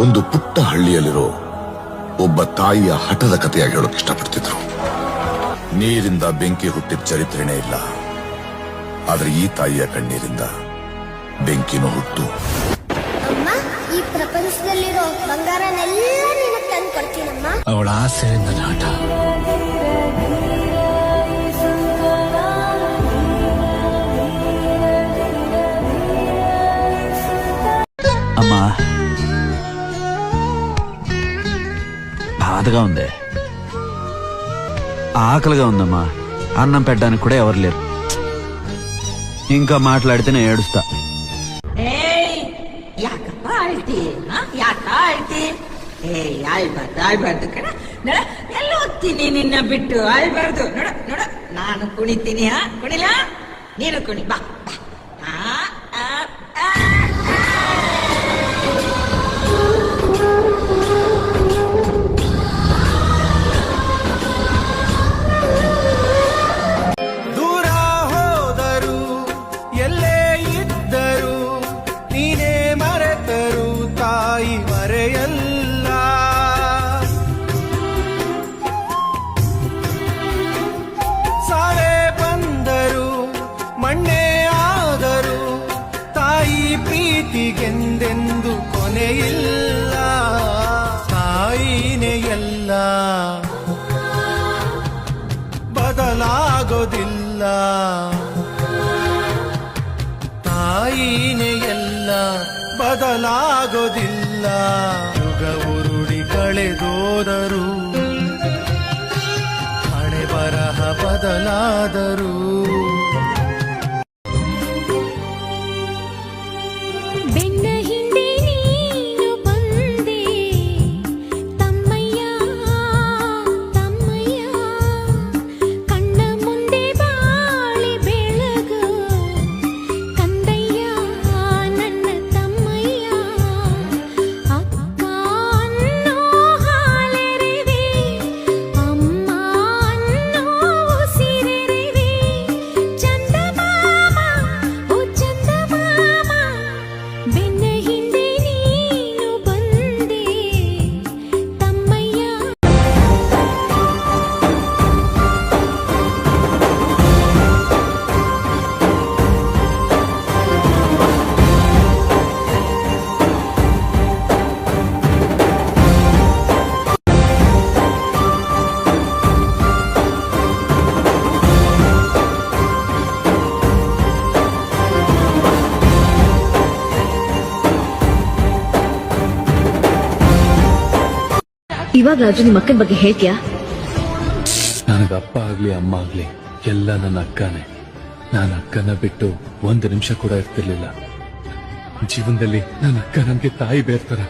ಒಂದು ಪುಟ್ಟ ಹಳ್ಳಿಯಲ್ಲಿರೋ ಒಬ್ಬ ತಾಯಿಯ ಹಠದ ಕಥೆಯಾಗಿ ಹೇಳೋಕೆ ಇಷ್ಟಪಡ್ತಿದ್ರು. ನೀರಿಂದ ಬೆಂಕಿ ಹುಟ್ಟಿದ ಚರಿತ್ರೆನೇ ಇಲ್ಲ, ಆದ್ರೆ ಈ ತಾಯಿಯ ಕಣ್ಣೀರಿಂದ ಬೆಂಕಿನೂ ಹುಟ್ಟು. ಅಮ್ಮ, ಈ ಪ್ರಪಂಚದಲ್ಲಿರೋ ಬಂಗಾರನೆಲ್ಲ ನಿನಗೆ ತಂದು ಕೊಡ್ತೀನಮ್ಮ. ಅವಳ ಆಸೆಯಿಂದ ನಾಟ. అమ్మా బాధగా ఉంది, ఆకలిగా ఉందమ్మా. అన్నం పెట్టడానికి కూడా ఎవరు లేరు. ఇంకా మాట్లాడితే నేను ఏడుస్తా. ಎಲ್ಲ ಹೋಗ್ತೀನಿ ನಿನ್ನ ಬಿಟ್ಟು ಅಳ್ಬಾರ್ದು. ನೋಡ ನೋಡ, ನಾನು ಕುಣಿತೀನಿ. ಕುಣಿಲ, ನೀನು ಕುಣಿ ಬಾ. ದೂರ ಹೋದರು ಎಲ್ಲೇ ಇದ್ದರು ನೀನೇ ಮರೆತರು ತಾಯಿ ಮರೆಯಲ್ಲ. ಸಾವೇ ಬಂದರು ಮಣ್ಣೇ ಆದರು ತಾಯಿ ಪ್ರೀತಿಗೆಂದೆಂದು ಕೊನೆಯಿಲ್ಲ. ತಾಯಿನೇ ಎಲ್ಲ, ಬದಲಾಗೋದಿಲ್ಲ. ತಾಯಿನೇ ಎಲ್ಲ, ಬದಲಾಗೋದಿಲ್ಲ. ಯುಗ ಉರುಳಿ ಕಳೆದೋದರು, ಹಣೆ ಬರಹ ಬದಲಾದರು. ಬೆನ್ನ ಹಿಂದೆ ನೀನು ಬಂದೆ ತಮ್ಮಯ್ಯ, ತಮ್ಮಯ್ಯ. ಕಣ್ಣ ಮುಂದೆ ಬಾಳಿ ಬೆಳಗು ಕಂದಯ್ಯ, ನನ್ನ ತಮ್ಮಯ್ಯ. ಅಕ್ಕ ಅನ್ನೋ ಹಾಲೆರೆವೆ, ಅಮ್ಮ ಅನ್ನೋ ಉಸಿರೆರೆವೆ. ಚಂದಮಾಮ, ಓ ಚಂದಮಾಮ, ಬೆನ್ನ ಹಿಂದೆ ನೀನು ಬಂದೆ ತಮ್ಮಯ್ಯ. ಇವಾಗ ರಾಜು ನಿಮ್ಮ ಅಕ್ಕನ ಬಗ್ಗೆ ಹೇಳ್ತೀಯಾ? ನನಗ ಅಪ್ಪ ಆಗ್ಲಿ ಅಮ್ಮ ಆಗ್ಲಿ ಎಲ್ಲ ನನ್ನ ಅಕ್ಕನೇ. ನಾನು ಅಕ್ಕನ ಬಿಟ್ಟು ಒಂದು ನಿಮಿಷ ಕೂಡ ಇರ್ತಿರ್ಲಿಲ್ಲ. ಜೀವನದಲ್ಲಿ ನನ್ನ ಅಕ್ಕ ನನ್ಗೆ ತಾಯಿ ಬೇರ್ತಾರ.